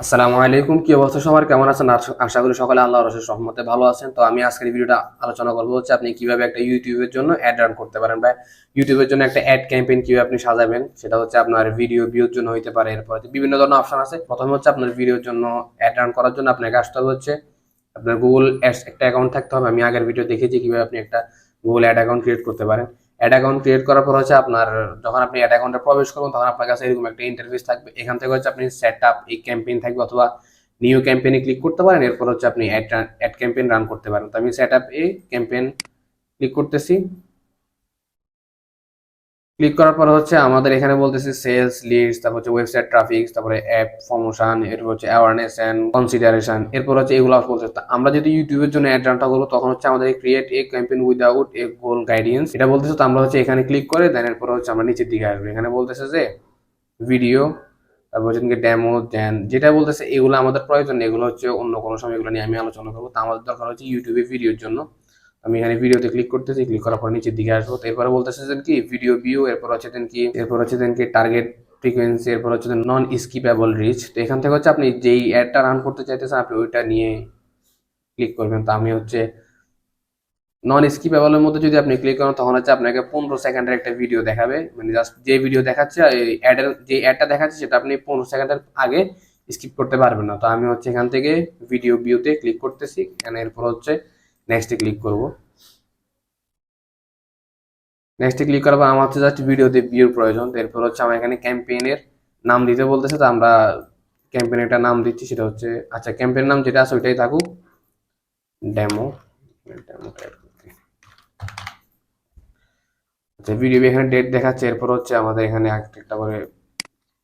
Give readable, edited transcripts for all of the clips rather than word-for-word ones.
আসসালামু আলাইকুম, কি অবস্থা সবার, কেমন আছেন? আশা করি সকালে আল্লাহর অশেষ রহমতে ভালো আছেন। তো আমি আজকের ভিডিওটা আলোচনা করবো হচ্ছে আপনি কিভাবে একটা ইউটিউবের জন্য অ্যাড রান করতে পারেন, বা ইউটিউবের জন্য একটা অ্যাড ক্যাম্পেইন কিভাবে আপনি সাজাবেন। সেটা হচ্ছে আপনার ভিডিও ভিউর জন্য হইতে পারে, এরপর বিভিন্ন ধরনের অপশন আছে। প্রথমে হচ্ছে আপনার ভিডিওর জন্য অ্যাড রান করার জন্য আপনাকে আসতে হবে হচ্ছে আপনার গুগল অ্যাডস একটা অ্যাকাউন্ট থাকতে হবে। আমি আগের ভিডিও দেখেছি কিভাবে আপনি একটা গুগল অ্যাড অ্যাকাউন্ট ক্রিয়েট করতে পারেন। অ্যাড অ্যাকাউন্ট ক্রিয়েট করার পর হচ্ছে আপনার যখন আপনি অ্যাড অ্যাকাউন্টে প্রবেশ করবেন তখন আপনার কাছে এরকম একটা ইন্টারফেস থাকবে। এখান থেকে হচ্ছে আপনি সেট আপ এই ক্যাম্পেইন থাকবে, অথবা নিউ ক্যাম্পেইনে ক্লিক করতে পারেন। এরপর হচ্ছে আপনি অ্যাড ক্যাম্পেইন রান করতে পারেন। তো আমি সেট আপ এ ক্যাম্পেইন ক্লিক করতেছি। ক্লিক করার পর হচ্ছে আমাদের এখানে বলতেছে সেলস লিডস, তারপর হচ্ছে ওয়েবসাইট ট্রাফিক, তারপরে অ্যাপ প্রমোশন, এরপর হচ্ছে অ্যাওয়ারনেস এন্ড কনসিডারেশন, এরপর হচ্ছে এগুলো বলতেছে। আমরা যদি ইউটিউবের জন্য অ্যাড রানটা করবো তখন হচ্ছে আমাদের create a campaign without a goal guidance এটা বলতেছে। তো আমরা হচ্ছে এখানে ক্লিক করে দেন এরপর হচ্ছে আমরা নিচের দিকে আসবো। এখানে বলতেছে যে ভিডিও, তারপর হচ্ছে ডেমো দেন, যেটা বলতেছে এগুলো আমাদের প্রয়োজন নেই, এগুলো হচ্ছে অন্য কোনো সময় এগুলো নিয়ে আমি আলোচনা করবো। তো আমাদের দরকার হচ্ছে ইউটিউবে ভিডিওর জন্য। আমি এখানে ভিডিওতে ক্লিক করতেছি, ক্লিক করার পর নিচের দিকে আসবো। তো এরপরে বলতেছে দেন কি ভিডিও ভিউ, এরপর হচ্ছে দেন কি টার্গেট ফ্রিকোয়েন্সি, এরপর হচ্ছে নন স্কিপেবল রিচ। তো এখান থেকে হচ্ছে আপনি যেই অ্যাডটা রান করতে চাইতেছেন আপনি ওইটা নিয়ে ক্লিক করবেন। তো আমি হচ্ছে নন স্কিপেবলের মধ্যে যদি আপনি ক্লিক করেন তখন হচ্ছে আপনাকে 15 সেকেন্ডের একটা ভিডিও দেখাবে, মানে জাস্ট যে ভিডিও দেখাচ্ছে অ্যাডের যে অ্যাডটা দেখাচ্ছে সেটা আপনি 15 সেকেন্ডের আগে স্কিপ করতে পারবেন না। তো আমি হচ্ছে এখান থেকে ভিডিও ভিউতে ক্লিক করতেছি, এখানে এরপর হচ্ছে নেক্সটে ক্লিক করব। নেক্সটে ক্লিক করার পর আমার হচ্ছে জাস্ট ভিডিওতে ভিউর প্রয়োজন। তো এরপর হচ্ছে আমার এখানে ক্যাম্পেইনের নাম দিতে বলতেছে। তো আমরা ক্যাম্পেইনের একটা নাম দিচ্ছি, সেটা হচ্ছে আচ্ছা ক্যাম্পেইন নাম যেটা আছে ওইটাই থাকুক, ডেমো। ডেমোটা আচ্ছা ভিডিও এখানে ডেট দেখাচ্ছে। এরপর হচ্ছে আমাদের এখানে একটা করে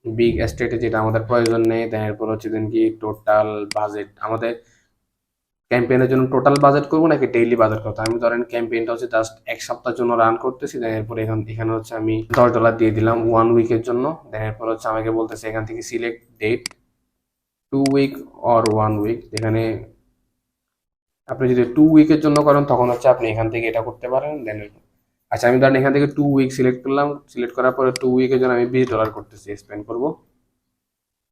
বিগ স্টেটে যেটা আমাদের প্রয়োজন নেই। দেন এরপর হচ্ছে দেন কি টোটাল বাজেট, আমাদের ক্যাম্পেইনের জন্য টোটাল বাজেট করবো নাকি ডেইলি বাজেট করতে। আমি ধরেন ক্যাম্পেইনটা হচ্ছে জাস্ট এক সপ্তাহের জন্য রান করতেছি। দেন এরপর এখানে হচ্ছে আমি $10 দিয়ে দিলাম 1 উইকের জন্য। দেন এরপর হচ্ছে আমাকে বলতেছে এখান থেকে select date 2 week or 1 week. এখানে আপনি যদি 2 উইকের জন্য করেন তখন হচ্ছে আপনি এখান থেকে এটা করতে পারেন। দেন আচ্ছা আমি ধরেন এখান থেকে 2 উইক সিলেক্ট করলাম। সিলেক্ট করার পরে 2 উইকের জন্য আমি $20 করতেছি, স্পেন্ড করবো।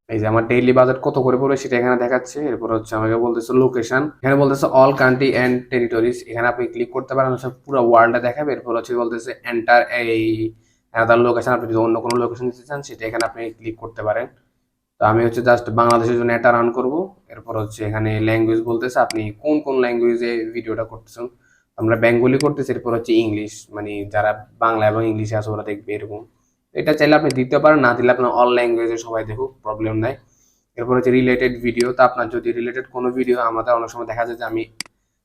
এই যে আমার ডেইলি বাজেট কত করে পড়বে সেটা এখানে দেখাচ্ছে। এরপর হচ্ছে আমাকে বলতেছে লোকেশন, এখানে বলতেছে অল কান্ট্রি এন্ড টেরিটরিজ। এখানে আপনি ক্লিক করতে পারেন, হচ্ছে পুরো ওয়ার্ল্ডে দেখাবে। এরপর হচ্ছে বলতেছে এন্টার এই আদার লোকেশন, আপনি যদি অন্য কোনো লোকেশন দিতে চান সেটা এখানে আপনি ক্লিক করতে পারেন। তো আমি হচ্ছে জাস্ট বাংলাদেশের জন্য এটা রান করব। এরপর হচ্ছে এখানে ল্যাঙ্গুয়েজ বলতেছে আপনি কোন কোন ল্যাঙ্গুয়েজে ভিডিওটা করতেছেন। আমরা বেঙ্গলি করতেছি, এরপর হচ্ছে ইংলিশ, মানে যারা বাংলা এবং ইংলিশে আছে ওরা দেখবে এরকম। এটা চাইলে আপনি দিতে পারেন, না দিলে আপনার অল ল্যাঙ্গুয়েজে সবাই দেখুক, প্রবলেম নাই। এরপর হচ্ছে রিলেটেড ভিডিও, তো আপনার যদি রিলেটেড কোনো ভিডিও, আমাদের অনেক সময় দেখা যায় যে আমি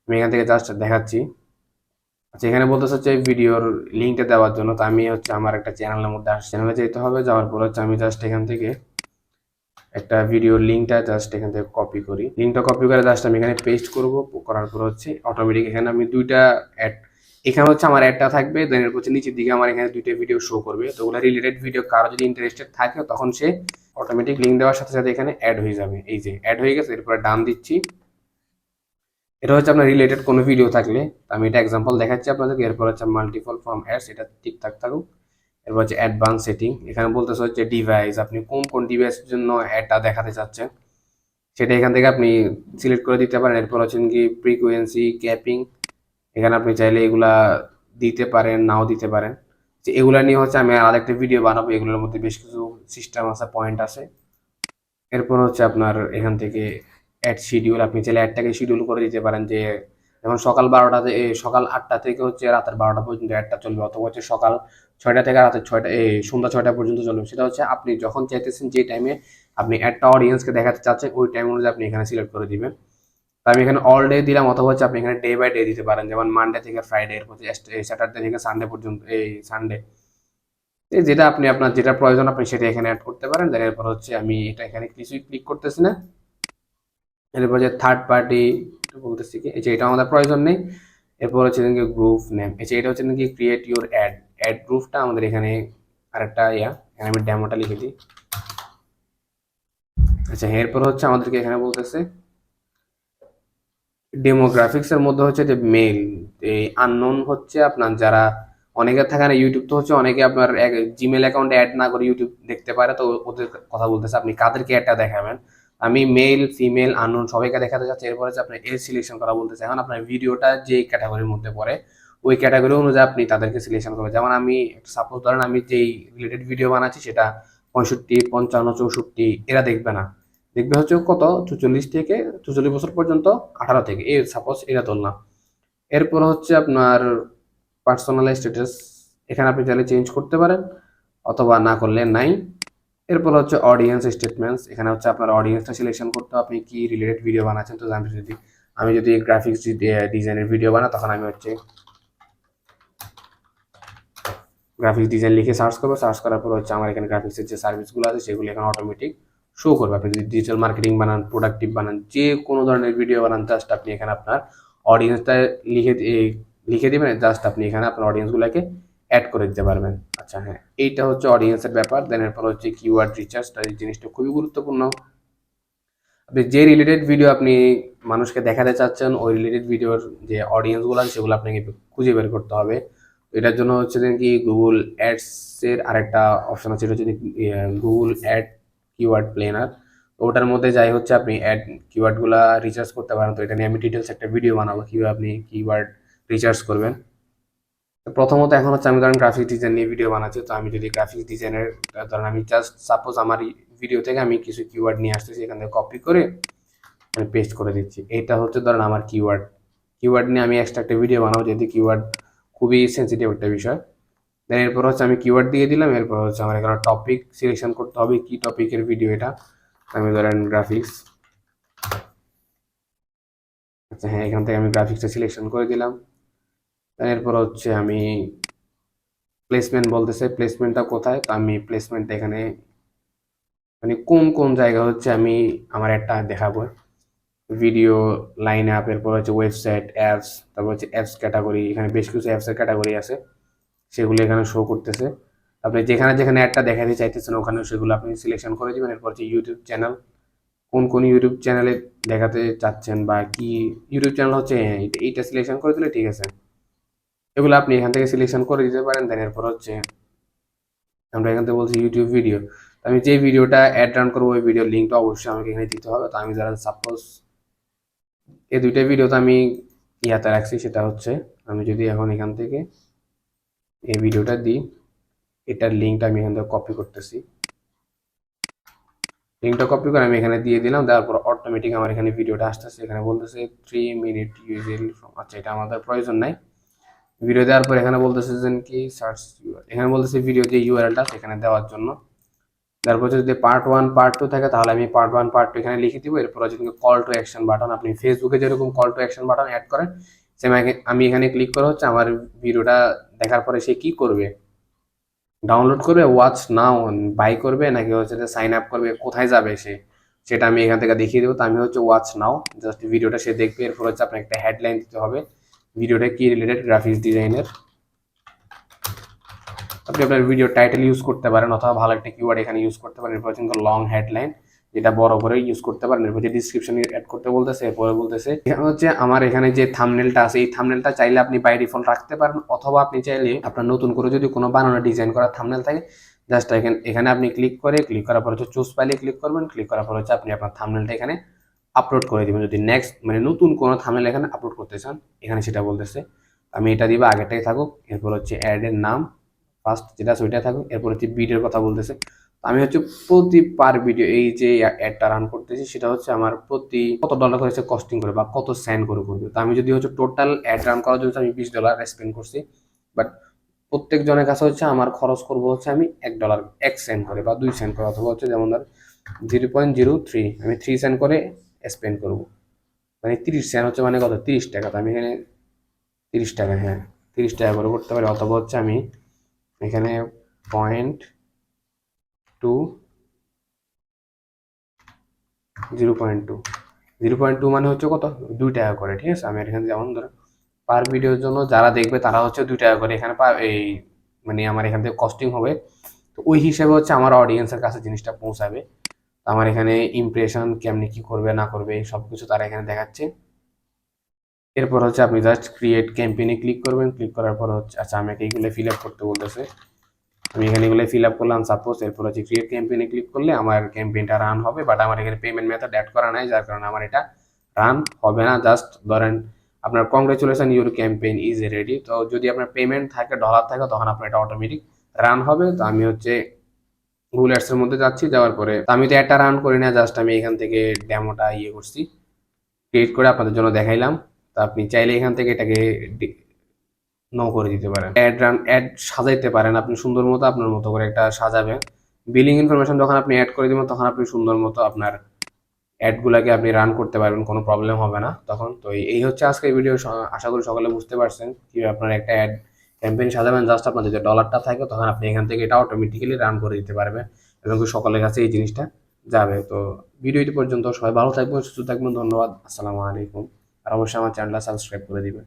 আমি এখান থেকে জাস্ট দেখাচ্ছি। আচ্ছা এখানে বলতেছে হচ্ছে ভিডিওর লিঙ্কটা দেওয়ার জন্য। তো আমি হচ্ছে আমার একটা চ্যানেলের মধ্যে আসছে, চ্যানেলে যেতে হবে। যাওয়ার পর হচ্ছে আমি জাস্ট এখান থেকে একটা ভিডিওর লিঙ্কটা জাস্ট এখান থেকে কপি করি। লিঙ্কটা কপি করে জাস্ট আমি এখানে পেস্ট করব। করার পর হচ্ছে অটোমেটিক এখানে আমি দুইটা অ্যাড, এখানে হচ্ছে আমার অ্যাডটা থাকবে। দেন এর হচ্ছে নিচের দিকে আমার এখানে দুইটা ভিডিও শো করবে। তো ওগুলো রিলেটেড ভিডিও, কারো যদি ইন্টারেস্টেড থাকে তখন সে অটোমেটিক লিঙ্ক দেওয়ার সাথে সাথে এখানে অ্যাড হয়ে যাবে। এই যে অ্যাড হয়ে গেছে, এরপরে ডান দিচ্ছি। এটা হচ্ছে আপনার রিলেটেড কোনো ভিডিও থাকলে, আমি এটা এক্সাম্পল দেখাচ্ছি আপনাদেরকে। এরপর হচ্ছে মাল্টিপল ফর্ম অ্যাডস, এটা ঠিকঠাক থাকুক। এরপর হচ্ছে অ্যাডভান্স সেটিং, এখানে বলতেছে হচ্ছে ডিভাইস, আপনি কোন কোন ডিভাইসের জন্য অ্যাডটা দেখাতে চাচ্ছেন সেটা এখান থেকে আপনি সিলেক্ট করে দিতে পারেন। এরপর হচ্ছে কি ফ্রিকোয়েন্সি ক্যাপিং, এখানে আপনি চাইলে এগুলা দিতে পারেন, নাও দিতে পারেন। যে এগুলা নিয়ে হচ্ছে আমি আলাদা একটা ভিডিও বানাবো, এগুলোর মধ্যে বেশ কিছু সিস্টেম আছে, পয়েন্ট আছে। এরপর হচ্ছে আপনার এখান থেকে অ্যাড শিডিউল, আপনি চাইলে অ্যাডটাকে শিডিউল করে দিতে পারেন যে যেমন সকাল 8টা থেকে হচ্ছে রাতের 12টা পর্যন্ত অ্যাডটা চলবে, অথবা হচ্ছে সকাল 6টা থেকে রাতের 6টা সন্ধ্যা 6টা পর্যন্ত চলবে। সেটা হচ্ছে আপনি যখন চাইতেছেন যে টাইমে আপনি অ্যাডটা অডিয়েন্সকে দেখাতে চাচ্ছেন ওই টাইম অনুযায়ী আপনি এখানে সিলেক্ট করে দিবেন। তো আমি এখানে অল ডে দিলাম, অথবা হচ্ছে আপনি এখানে ডে বাই ডে দিতে পারেন, যেমন মানডে থেকে ফ্রাইডে, এরপর স্যাটারডে থেকে সানডে পর্যন্ত, এই সানডে, যেটা আপনি আপনার যেটা প্রয়োজন আপনি সেটা এখানে অ্যাড করতে পারেন। দেন এরপর হচ্ছে আমি এটা এখানে কিছুই ক্লিক করতেছি না। এরপর যে থার্ড পার্টি বলতেছি কি, এই যে এটা আমাদের প্রয়োজন নেই। এরপর হচ্ছে গ্রুপ নেম, এই যে এটা হচ্ছে নাকি ক্রিয়েট ইউর অ্যাড, অ্যাড গ্রুপটা আমাদের এখানে আরেকটা এখানে আমি ডেমোটা লিখে দিই। আচ্ছা এরপর হচ্ছে আমাদেরকে এখানে বলতেছে ডেমোগ্রাফিক্স এর মধ্যে হচ্ছে যে মেল, এই আননোন হচ্ছে আপনার যারা অনেকে থাকে না, ইউটিউব তো হচ্ছে অনেকে আপনার জিমেল অ্যাকাউন্টে অ্যাড না করে ইউটিউব দেখতে পারে। তো ওদের কথা বলতেছে আপনি কাদেরকে অ্যাডটা দেখাবেন। আমি মেল ফিমেল আননোন সবাইকে দেখাতে চাচ্ছি, এরপরে হচ্ছে আপনার এজ সিলেকশন করা বলতেছে। এখন আপনার ভিডিওটা যে ক্যাটাগরির মধ্যে পড়ে ওই ক্যাটাগরি অনুযায়ী আপনি তাদেরকে সিলেকশন করবেন। যেমন আমি সাপোজ ধরেন আমি যেই রিলেটেড ভিডিও বানাচ্ছি সেটা 65, 55, 64 এরা দেখবে না, দেখবে হচ্ছে কত 44 থেকে 44 বছর পর্যন্ত, 18 থেকে এই সাপোজ এটা ধরলাম। এরপর হচ্ছে আপনার পার্সোনাল স্ট্যাটাস, এখানে আপনি চাইলে চেঞ্জ করতে পারেন অথবা না করলে নাই। এরপর হচ্ছে অডিয়েন্স স্টেটমেন্টস, এখানে হচ্ছে আপনার অডিয়েন্সটা সিলেকশন করতে হবে, আপনি কি রিলেটেড ভিডিও বানাচ্ছেন। তো আমি যদি গ্রাফিক্স ডিজাইনের ভিডিও বানাই তখন আমি হচ্ছে গ্রাফিক্স ডিজাইন লিখে সার্চ করবো, সার্চ করার পর হচ্ছে আমার এখানে গ্রাফিক্সের যে সার্ভিসগুলো আছে সেগুলো এখানে অটোমেটিক শো করবে। আপনি যদি ডিজিটাল মার্কেটিং বানান, প্রোডাক্টিভ বানান, যে কোনো ধরনের ভিডিও বানান, জাস্ট আপনি এখানে আপনার অডিয়েন্সটা লিখে দিবেন, জাস্ট আপনি এখানে আপনার অডিয়েন্সগুলোকে অ্যাড করে দিতে পারবেন। আচ্ছা হ্যাঁ, এইটা হচ্ছে অডিয়েন্সের ব্যাপার। দেন এরপর হচ্ছে কিওয়ার্ড রিসার্চ, এই জিনিসটা খুবই গুরুত্বপূর্ণ। আপনি যে রিলেটেড ভিডিও আপনি মানুষকে দেখাতে চাচ্ছেন ওই রিলেটেড ভিডিওর যে অডিয়েন্সগুলো আছে সেগুলো আপনাকে খুঁজে বের করতে হবে। এটার জন্য হচ্ছে কি গুগল অ্যাডসের আরেকটা অপশন আছে, এটা হচ্ছে গুগল অ্যাড কিওয়ার্ড প্ল্যানার। ওটার মধ্যে যাই হচ্ছে আপনি অ্যাড কিওয়ার্ডগুলো রিসার্চ করতে পারেন। তো এটা নিয়ে আমি ডিটেলস একটা ভিডিও বানাবো কীভাবে আপনি কিওয়ার্ড রিসার্চ করবেন। প্রথমত এখন হচ্ছে আমি ধরেন গ্রাফিক্স ডিজাইন নিয়ে ভিডিও বানাচ্ছি। তো আমি যদি গ্রাফিক্স ডিজাইনের ধরেন আমি জাস্ট সাপোজ আমার ভিডিও থেকে আমি কিছু কিওয়ার্ড নিয়ে আসতেছি, এখান থেকে কপি করে আমি পেস্ট করে দিচ্ছি। এটা হচ্ছে ধরেন আমার কিওয়ার্ড নিয়ে আমি এক্সট্রা একটা ভিডিও বানাবো, যেহেতু কিওয়ার্ড খুবই সেন্সিটিভ একটা বিষয়। দেন এরপর হচ্ছে আমি কিওয়ার্ড দিয়ে দিলাম। এরপর হচ্ছে আমার এখানে টপিক সিলেকশন করতে হবে, কি টপিকের ভিডিও এটা। আমি ধরেন গ্রাফিক্স, আচ্ছা হ্যাঁ, এখান থেকে আমি গ্রাফিক্সটা সিলেকশন করে দিলাম। দেন এরপর হচ্ছে আমি প্লেসমেন্ট বলতেছে, প্লেসমেন্টটা কোথায়, তো আমি প্লেসমেন্টটা এখানে মানে কোন কোন জায়গা হচ্ছে আমি আমার একটা দেখাবো। ভিডিও, লাইন আপ, এরপর হচ্ছে ওয়েবসাইট, অ্যাপস, তারপর হচ্ছে অ্যাপস ক্যাটাগরি, এখানে বেশ কিছু অ্যাপসের ক্যাটাগরি আছে সেগুলো এখানে শো করতেছে। আপনি যেখানে যেখানে একটা দেখাতে চাইতেছেন ওখানে সেগুলো আপনি সিলেকশন করে দিবেন। এরপর হচ্ছে ইউটিউব চ্যানেল, কোন কোন ইউটিউব চ্যানেলে দেখাতে চাচ্ছেন বা কি ইউটিউব চ্যানেল হচ্ছে এইটা সিলেকশন করে দিলে ঠিক আছে। এগুলো আপনি এখান থেকে সিলেকশন করে দিতে পারেন। দেন এরপর হচ্ছে আমরা এখান থেকে বলছি ইউটিউব ভিডিও, আমি যে ভিডিওটা অ্যাড রান করবো ওই ভিডিওর লিঙ্কটা অবশ্যই আমাকে এখানে দিতে হবে। তো আমি যারা সাপোজ এই দুইটা ভিডিও তো আমি ইয়াতে রাখছি, সেটা হচ্ছে আমি যদি এখন এখান থেকে এই ভিডিওটা দিই, এটার লিঙ্কটা আমি এখান থেকে কপি করতেছি। লিঙ্কটা কপি করে আমি এখানে দিয়ে দিলাম, দেওয়ার পর অটোমেটিক আমার এখানে ভিডিওটা আসতেছে। এখানে বলতেছে 3 মিনিট ইউজুয়ালি, আচ্ছা এটা আমাদের প্রয়োজন নাই। ভিডিও দেওয়ার পর এখানে বলতেছে যে কি সার্চ, এখানে বলতেছে ভিডিও যে ইউআরএলটা সেখানে দেওয়ার জন্য। তারপর যদি পার্ট 1 পার্ট 2 থাকে তাহলে আমি পার্ট 1 পার্ট 2 এখানে লিখে দিব। এরপর যদি কল টু অ্যাকশন বাটন, আপনি ফেসবুকে যেরকম call to action button add করেন সেম আমি এখানে ক্লিক করে হচ্ছে আমার ভিডিওটা দেখার পরে সে কি করবে, ডাউনলোড করবে, ওয়াচ নাও বাই করবে, নাকি হচ্ছে যে সাইন আপ করবে, কোথায় যাবে সে, সেটা আমি এখান থেকে দেখিয়ে দেবো। তো আমি হচ্ছে ওয়াচ নাও, জাস্ট ভিডিওটা সে দেখবে। এরপর হচ্ছে আপনাকে একটা হেডলাইন দিতে হবে, ভিডিওটা কি রিলেটেড, গ্রাফিক্স ডিজাইনের। আপনি আপনার ভিডিও টাইটেল ইউজ করতে পারেন অথবা ভালো একটা কিওয়ার্ড এখানে ইউজ করতে পারেন। এরপর কিন্তু লং হেডলাইন, যেটা বড় করে ইউজ করতে পারেন। এরপর যে ডিসক্রিপশন অ্যাড করতে বলতেছে, এরপরে বলতেছে এখানে হচ্ছে আমার এখানে যে থাম্বনেলটা আছে এই থাম্বনেলটা চাইলে আপনি বাই ডিফল্ট রাখতে পারেন, অথবা আপনি চাইলে আপনার নতুন করে যদি কোনো বানানো ডিজাইন করা থাম্বনেল থাকে জাস্ট এখানে আপনি ক্লিক করার পর হচ্ছে চুজ ফাইলে ক্লিক করবেন। ক্লিক করার পর হচ্ছে আপনি আপনার থাম্বনেলটা এখানে আপলোড করে দিবেন। যদি নেক্সট মানে নতুন কোনো থাম্বনেল এখানে আপলোড করতে চান, এখানে সেটা বলতেছে আমি এটা দিব, আগেরটাই থাকুক। এরপর হচ্ছে অ্যাডের নাম ফার্স্ট যেটা আছে ওইটা থাকুক। এরপর হচ্ছে ভিডিওর কথা বলতেছে, আমি হচ্ছে প্রতি পার ভিডিও এই যে অ্যাডটা রান করতেছি সেটা হচ্ছে আমার প্রতি কত ডলার করে কস্টিং করে বা কত সেন্ড করে করবে। তো আমি যদি হচ্ছে টোটাল অ্যাড রান করার জন্য আমি $20 স্পেন্ড করছি, বাট প্রত্যেক জনের কাছে হচ্ছে আমার খরচ করবো হচ্ছে আমি $1 1 সেন্ট করে বা 2 সেন্ট করে, অথবা হচ্ছে যেমন ধর 0.03 আমি 3 সেন্ট করে স্পেন্ড করবো, মানে 30 সেন্ট হচ্ছে মানে কত 30 টাকা। তো আমি এখানে 30 টাকা, হ্যাঁ 30 টাকা করে করতে পারি। অথবা হচ্ছে আমি এখানে 0.2 0.2 মানে হচ্ছে কত 2 টাকা করে, ঠিক আছে। আমি এখানে যেমন ধরো পার ভিডিওর জন্য যারা দেখবে তারা হচ্ছে 2 টাকা করে এখানে এই মানে আমার এখান থেকে কস্টিং হবে। তো ওই হিসেবে হচ্ছে আমার অডিয়েন্সের কাছে জিনিসটা পৌঁছাবে। তো আমার এখানে ইমপ্রেশন কেমনি কি করবে না করবে সব কিছু তারা এখানে দেখাচ্ছে। এরপর হচ্ছে আপনি জাস্ট ক্রিয়েট ক্যাম্পেইনে ক্লিক করবেন। ক্লিক করার পর হচ্ছে আচ্ছা আমাকে এইগুলো ফিল আপ করতে বলতেছে। আমি এখানে এগুলো ফিল আপ করলাম সাপোজ, এরপর হচ্ছে ক্রিয়েট ক্যাম্পেইনে ক্লিক করলে আমার ক্যাম্পেইনটা রান হবে, বাট আমার এখানে পেমেন্ট মেথড অ্যাড করা নাই, যার কারণে আমার এটা রান হবে না। জাস্ট ধরেন আপনার congratulation your campaign is ready, তো যদি আপনার পেমেন্ট থাকে ডলার থাকে তখন আপনার এটা অটোমেটিক রান হবে। তো আমি হচ্ছে গুগল অ্যাডস এর মধ্যে যাচ্ছি, যাওয়ার পরে তো আমি তো একটা রান করি না, জাস্ট আমি এখান থেকে ডেমোটা করছি, ক্রিয়েট করে আপনাদের জন্য দেখাইলাম। তো আপনি চাইলে এখান থেকে এটাকে নো করে দিতে পারেন, অ্যাড সাজাইতে পারেন আপনি সুন্দর মতো, আপনার মতো করে একটা সাজাবেন। বিলিং ইনফরমেশন যখন আপনি অ্যাড করে দিবেন তখন আপনি সুন্দর মতো আপনার অ্যাডগুলাকে আপনি রান করতে পারবেন, কোনো প্রবলেম হবে না তখন। তো এই হচ্ছে আজকের ভিডিও। আশা করি সকলে বুঝতে পারছেন কিভাবে আপনার একটা অ্যাড ক্যাম্পেইন সাজাবেন। জাস্ট আপনার যদি ডলারটা থাকে তখন আপনি এখান থেকে এটা অটোমেটিক্যালি রান করে দিতে পারবেন এবং সকলের কাছে এই জিনিসটা যাবে। তো ভিডিওটি পর্যন্ত সবাই ভালো থাকবেন, সুস্থ থাকবেন, ধন্যবাদ, আসসালামু আলাইকুম। আর অবশ্যই আমার চ্যানেলটা সাবস্ক্রাইব করে দিবেন।